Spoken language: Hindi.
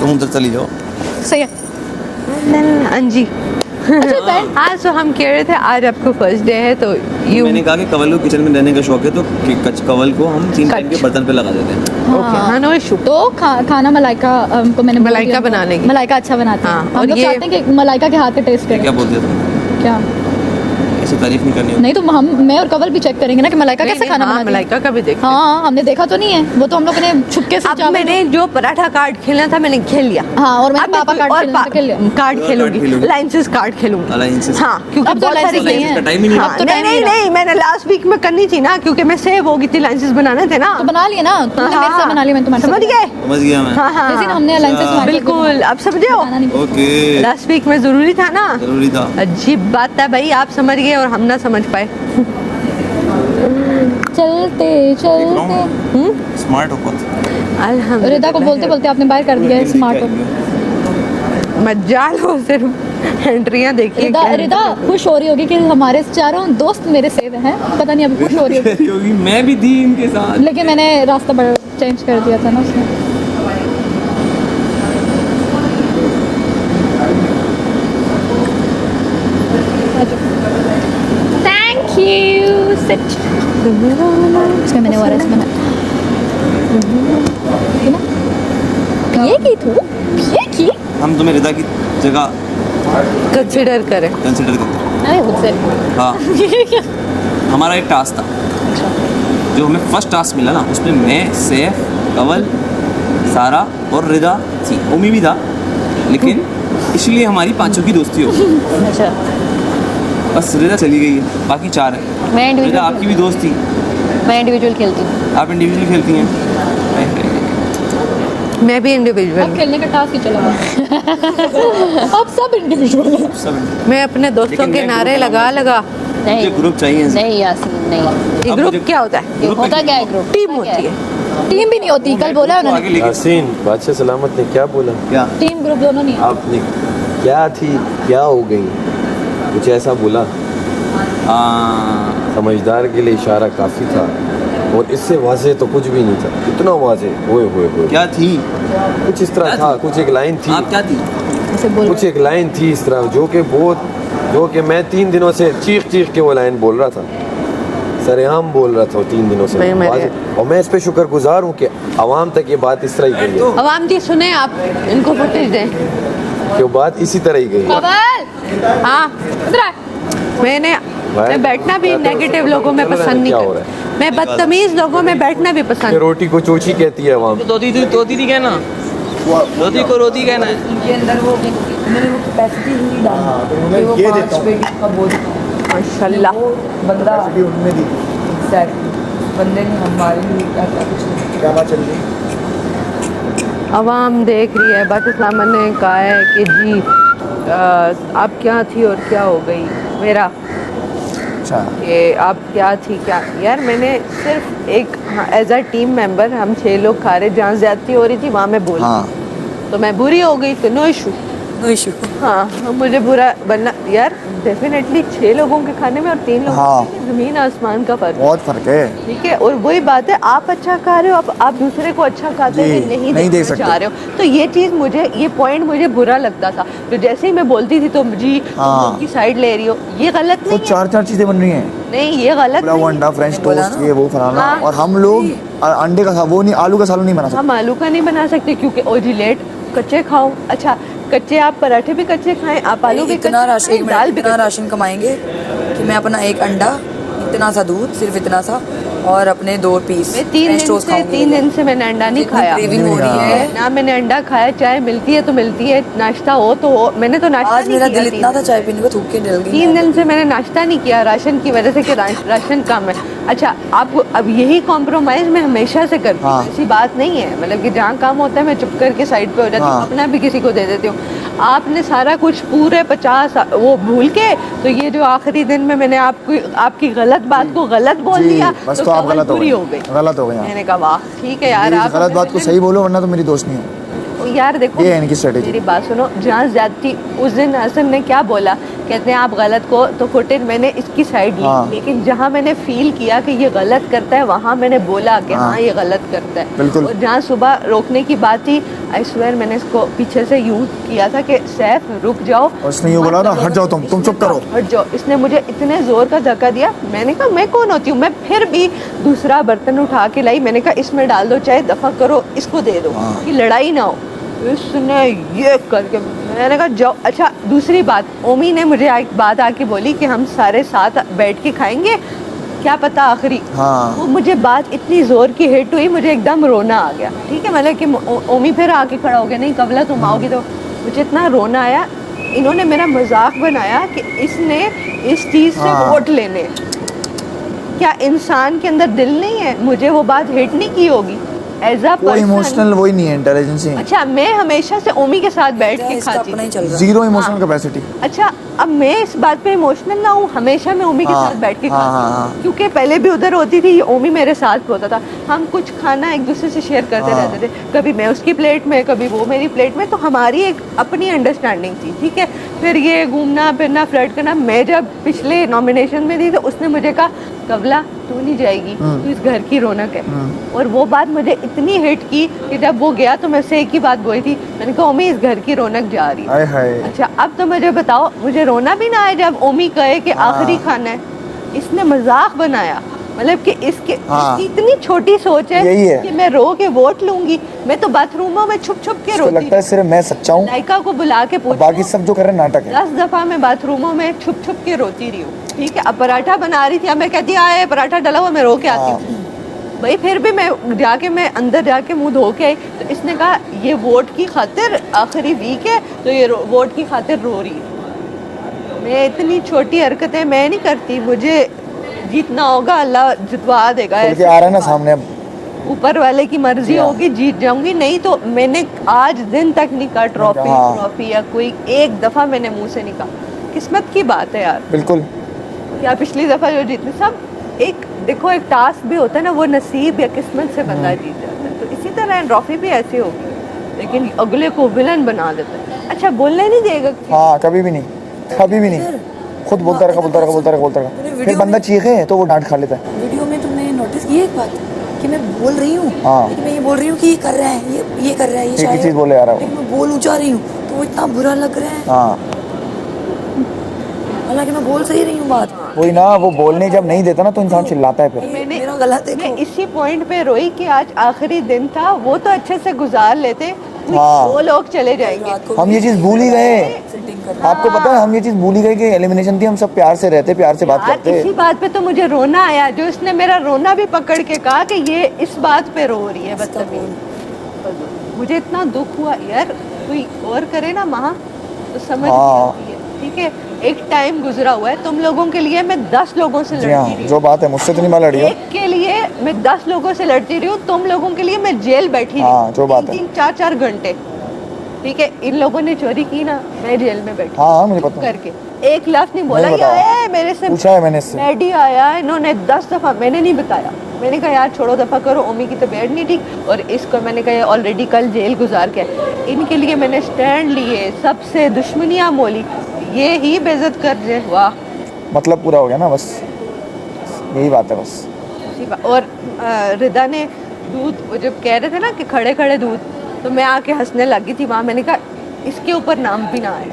तुम उधर चली जाओ। सही है। हाँ जी। हाँ सो हम कह रहे थे आज आपको फर्स्ट डे है तो यू मैंने कहा कि कवल को किचन में रहने का शौक है तो कवल को हम 3 टाइम के बर्तन पे लगा देते हैं। ओके हाँ नो इशू। तो खाना मलाइका को मैंने बोल मलाइका दिया। बना लेगी। मलाइका अच्छा बनाती है। हाँ, हम और लोग ये- चाहते हैं कि मलाइका के हाथ का टेस्ट क्या करें। बोलते हो तुम? क्या ऐसे तारीफ नहीं करनी होती। नहीं तो हम मैं और कवल भी चेक करेंगे ना कि मलाइका कैसे खाना बनाती है। मलाइका का भी देखते हैं। हाँ हमने देखा तो नहीं है, वो तो हम लोग ने छुपके से अब चावल- मैंने जो पराठा कार्ड खेलना था मैंने खेल लिया। हाँ और मैंने अब मैं पापा कोई कार्ड और खेलना था, खेल लिया। कार्ड खेलूंगी खेलूंगी। अलायंसेस कार्ड खेलूंगी Alliances। हाँ क्योंकि अब तो बहुत सारी alliances नहीं गेम है। का टाइम ही नहीं हाँ, अब तो नहीं time नहीं नहीं नहीं मैंने लास्ट वीक में करनी थी ना क्योंकि मैं सेव हो गई थी अलायंसेस बनाने थे ना तो बना लिए ना तुमने मेरे साथ बना लिया, मैं तुम्हारे समझ साथ गए समझ गया मैं। हाँ हाँ लेकिन हमने अलायंसेस बिल्कुल अब समझे हो बनाना नहीं। ओके लास्ट वीक में जरूरी था ना जरूरी था। अजीब बात है भाई आप समझ गए और हम ना समझ पाए चलते देख रहा चलते हूँ मैं। स्मार्ट हो बहुत। अल्हम्दुलिल्लाह रिदा को बोलते बोलते आपने बाहर कर दिया है स्मार्ट हो। मजाल हो सिर्फ एंट्रियां देखिए रिदा रिदा खुश हो रही होगी कि हमारे चारों दोस्त मेरे सेव हैं, पता नहीं अभी खुश हो रही होगी। मैं भी थी इनके साथ। लेकिन मैंने रास्ता बड़ा चेंज कर दिया था ना उसने। Thank you sit. इसमें मैंने ओआरएस बनाया। पिए की तू पिए की हम तुम्हें रिदा की जगह कंसिडर करें कंसिडर करते हैं। अरे खुद से हाँ हमारा एक टास्क था जो हमें फर्स्ट टास्क मिला ना उसमें मैं सैफ कवल सारा और रिदा थी, उमी भी था लेकिन इसलिए हमारी पांचों की दोस्ती हो गई। अच्छा बस रिदा चली गई है, बाकी 4 हैं। मैं रिदा इंडिविजुअल आपकी भी दोस्त थी, मैं इंडिविजुअल खेलती हूँ। आप इंडिविजुअल खेलती हैं। मैं भी इंडिविजुअल अब खेलने का टास्क ही चला गया। अब सब इंडिविजुअल है। सब मैं अपने दोस्तों लेकिन के मैं नारे ग्रुप लगा लगा मुझे ग्रुप चाहिए। नहीं यासीन नहीं। ये अब ग्रुप मुझे- क्या होता है ग्रुप में होता क्या है ग्रुप? टीम होती है टीम भी नहीं होती, कल बोला है तो उन्होंने। आगे लेके यासीन बादशाह सलामत ने क्या बोला? क्या टीम ग्रुप दोनों नहीं है। आपने क्या थी क्या हो गई कुछ ऐसा बोला? समझदार के लिए इशारा काफ़ी था और इससे वाजे तो कुछ भी नहीं था, इतना वाजे होए होए होए क्या थी? कुछ इस तरह क्या था, थी? कुछ एक लाइन थी, आप क्या थी? ऐसे बोल कुछ एक लाइन थी इस तरह जो कि मैं 3 दिनों से चीख चीख के वो लाइन बोल रहा था, सरेआम बोल रहा था वो 3 दिनों से भाई मेरे- वाज़े। और मैं इस पे शुक्रगुजार हूँ कि आवाम तक ये बात इस तरह ही गई है, अवाम जी सुने आप इनको फुटेज दें कि वो बात इसी तरह ही गई है। कवल हाँ इधर आ। मैं बैठना भी नेगेटिव लोगों में पसंद नहीं क्या हो रहा करती, मैं बदतमीज लोगों में बैठना भी कि पसंद रोटी को चोची कहती है आवाम। तोती थी कहना, तोती को रोती कहना है। के अंदर वो मैंने वो कैपेसिटी ही नहीं डाली कि वो 5 पेटी का बोझ माशाल्लाह वो बंदा एग्जैक्टली बंदे ने हमारे लिए क्या क्या कुछ नहीं क्या बात चल रही? अवाम देख रही है। बात इस्लाम ने कहा है कि जी आप क्या थी और क्या हो गई मेरा अच्छा कि आप क्या थी क्या यार मैंने सिर्फ एक एज अ टीम मेंबर हम 6 लोग खा रहे जहाँ ज्यादती हो रही थी वहाँ मैं बोल हाँ तो मैं बुरी हो गई तो नो इशू नो इशू हाँ मुझे बुरा बनना यार डेफिनेटली 6 लोगों के खाने में और 3 लोगों हाँ। के खाने में जमीन आसमान का फर्क है। बहुत फर्क है। ठीक है और वही बात है आप अच्छा खा रहे हो आप दूसरे को अच्छा खाते हुए जी, नहीं नहीं देख देखना सकते। चाह रहे हो तो ये चीज़ मुझे ये पॉइंट मुझे बुरा लगता था तो जैसे ही मैं बोलती थी तो जी तुम हाँ। लोग की साइड ले रही हो ये गलत तो नहीं है 4 चीजें बन रही हैं, नहीं ये गलत पुलाव नहीं अंडा फ्रेंच बोला टोस्ट ना। ये वो फलाना, हाँ। और हम लोग अंडे का वो नहीं, आलू का सालू नहीं बना सकते। हम आलू का नहीं बना सकते क्योंकि ओजिलेट कच्चे खाओ अच्छा कच्चे आप पराठे भी कच्चे खाएं आप आलू भी इतना कच्चे राशन खाएं, दाल भी इतना कच्चे राशन कमाएंगे कि मैं अपना 1 अंडा इतना सा दूध सिर्फ इतना सा और अपने 2 पीस मैं 3 दिन से मैंने अंडा नहीं खाया क्रेविंग हो रही है ना मैंने अंडा खाया चाय मिलती है तो मिलती है नाश्ता हो तो हो मैंने तो नाश्ता आज नहीं मेरा किया दिल 3 इतना था चाय पीने को थूक के जल गई 3 दिन से मैंने नाश्ता नहीं किया राशन की वजह से कि राशन कम है अच्छा आप अब यही कॉम्प्रोमाइज मैं हमेशा से करती हूँ हाँ। ऐसी बात नहीं है मतलब कि जहाँ काम होता है मैं चुप करके साइड पे हो जाती हूँ हाँ। अपना भी किसी को दे देती हूँ आपने सारा कुछ पूरे 50 वो भूल के तो ये जो आखिरी दिन में मैंने आपकी गलत बात को गलत बोल जी, दिया बस तो आप कवल गलत हो पूरी गए। हो गई गलत हो गए आप। मैंने कहा वाह ठीक है यार मेरी आप गलत बात को सही बोलो वरना तो मेरी दोस्त नहीं हो। यार देखो ये है इनकी strategy। मेरी बात सुनो जहाँ ज्यादती उस दिन हसन ने क्या बोला कहते हैं आप गलत को तो फुटेज मैंने इसकी साइड ली, हाँ। लेकिन जहाँ मैंने फील किया कि ये गलत करता है वहाँ मैंने बोला कि हाँ ये गलत करता है। बिल्कुल। और जहाँ सुबह रोकने की बात थी, आई स्वेयर मैंने इसको पीछे से यूं किया था कि सैफ रुक जाओ, और इसने यूं बोला था, हट जाओ तुम चुप करो। हट जाओ। इसने मुझे इतने जोर का धक्का दिया, मैंने कहा मैं कौन होती हूँ, मैं फिर भी दूसरा बर्तन उठा के लाई, मैंने कहा इसमें डाल दो, चाहे दफा करो, इसको दे दो कि लड़ाई ना हो। इसने ये करके मैंने कहा जाओ। अच्छा दूसरी बात, ओमी ने मुझे एक बात आके बोली कि हम सारे साथ बैठ के खाएंगे, क्या पता आखिरी। हाँ। वो मुझे बात इतनी जोर की हिट हुई, मुझे एकदम रोना आ गया। ठीक है, मतलब कि ओमी फिर आके खड़ा हो गया, नहीं कबला तुम आओगी, तो मुझे इतना रोना आया। इन्होंने मेरा मजाक बनाया कि इसने इस चीज़ से हाँ। वोट लेने। क्या इंसान के अंदर दिल नहीं है? मुझे वो बात हिट नहीं की होगी एज अ वो इमोशनल वही नहीं है, इंटेलिजेंस ही। अच्छा मैं हमेशा से ओमी के साथ बैठ के इसका खाती अपना ही थी। चल रहा है। Zero emotional capacity. अच्छा अब मैं इस बात पे इमोशनल ना हूँ, हमेशा मैं ओमी के हाँ, साथ बैठ के हाँ, खाती हाँ, थी। हाँ। क्योंकि पहले भी उधर होती थी, ओमी मेरे साथ होता था, हम कुछ खाना एक दूसरे से शेयर करते हाँ। रहते थे, कभी मैं उसकी प्लेट में कभी वो मेरी प्लेट में, तो हमारी एक अपनी अंडरस्टैंडिंग थी। ठीक है, फिर ये घूमना फिरना फ्लर्ट करना, मैं जब पिछले नॉमिनेशन में थी तो उसने मुझे कहा कबला तू नहीं जाएगी, तू इस घर की रौनक है। और वो बात मुझे इतनी हिट की कि जब वो गया तो मैं उससे एक ही बात बोली थी, मैंने कहा ओमी इस घर की रौनक जा रही है। हाय हाय। अच्छा अब तो मुझे बताओ, मुझे रोना भी ना आए जब ओमी कहे कि आखिरी खाना है। इसने मजाक बनाया, मतलब कि इसकी इतनी छोटी सोच है, यही है। कि मैं रो के वोट लूंगी। मैं तो बाथरूमों में छुप छुप के इसको रोती लगता है सिर्फ मैं सच्चा हूँ, लाइका को बुला के पूछ बाकी सब जो कर रहे हैं नाटक है। 10 दफा मैं बाथरूमों में छुप छुप के रोती रही हूँ। ठीक है, अब पराठा बना रही थी, अब मैं कहती आए पराठा डला हुआ, मैं रो के आती हूँ भाई, फिर भी मैं अंदर जाके मुंह धो के आई। तो इसने कहा ये वोट की खातिर आखिरी वीक है, तो ये वोट की खातिर रो रही है। मैं इतनी छोटी हरकतें मैं नहीं करती, मुझे जीतना होगा, अल्लाह जितवा देगा। खुल के आ रहा है ना सामने अब। ऊपर वाले की मर्जी होगी, जीत जाऊंगी, नहीं तो मैंने आज दिन तक नहीं कहा ट्रॉफी हाँ। ट्रॉफी या कोई एक दफा मैंने मुंह से नहीं कहा। किस्मत की बात है यार, बिल्कुल। या पिछली दफा जो जीतने सब एक देखो, एक टास्क भी होता है ना, वो नसीब या किस्मत से बंदा जीत जाता है। तो इसी तरह ट्रॉफी भी ऐसी होगी, लेकिन अगले को विलन बना देता है। अच्छा बोलने नहीं देगा हाँ कभी भी नहीं, कभी भी नहीं, खुद बोलता रहा। फिर बंदा चीखे तो वो डांट खा लेता है। वीडियो में तुमने नोटिस की एक बात कि मैं बोल रही हूँ, हाँ। लेकिन मैं ये बोल रही हूँ कि ये कर रहा है, ये कर रहा है, ये एक ही शायद, चीज बोले आ रहा है वो। लेकिन मैं बोल ऊँचा रही हूँ तो वो इतना बुरा लग रहा है, हाँ हालांकि मैं बोल सही रही हूँ बात। वही ना, वो बोलने जब नहीं देता ना तो इंसान चिल्लाता है फिर। मेरा गलत है मैं इसी पॉइंट पे रोई कि आज आखिरी दिन था, वो तो अच्छे से गुजार लेते, हाँ। वो लोग चले जाएंगे। रात को हम ये चीज भूल ही गए। सेटिंग करना। आपको पता है हम ये चीज भूल ही गए कि एलिमिनेशन थी, हम सब प्यार से रहते, प्यार से बात यार करते। इसी बात पे तो मुझे रोना आया, जो इसने मेरा रोना भी पकड़ के कहा कि ये इस बात पे रो रही है बदतमीज। मुझे इतना दुख हुआ यार, कोई और करे ना वहाँ तो समझ हाँ। नहीं आती है। ठीक है, एक टाइम गुजरा हुआ है, तुम लोगों के लिए मैं 10 लोगों से जी लड़ती हाँ, रही जो हूँ, बात है मुझसे तो नहीं बात लड़ी हो। एक के लिए मैं 10 लोगों से लड़ती रही हूँ, तुम लोगों के लिए मैं जेल बैठी रही हाँ, जो बात है। 3-4 घंटे। ठीक है, इन लोगों ने चोरी की ना, मैं जेल में बैठी हाँ मुझे पता है। करके एक लफ्ज नहीं बोला, नहीं ये बताया। आया है मेरे से, पूछा है मैंने इससे। मैडी आया, इन्होंने 10 दफा, मैंने नहीं बताया। मैंने कहा यार छोड़ो दफा करो, ओमी की तबीयत नहीं ठीक, और इसको मैंने कहा ऑलरेडी कल जेल गुजार के, इनके लिए मैंने स्टैंड लिए, सबसे दुश्मनियाँ मोली, ये ही बेइज्जत कर दे। वाह, मतलब पूरा हो गया ना, बस यही बात है बस। अच्छी बात। और रिदा ने दूध, वो जब कह रहे थे ना कि खड़े खड़े दूध, तो मैं आके हंसने लगी थी वहाँ। मैंने कहा इसके ऊपर नाम भी ना आए।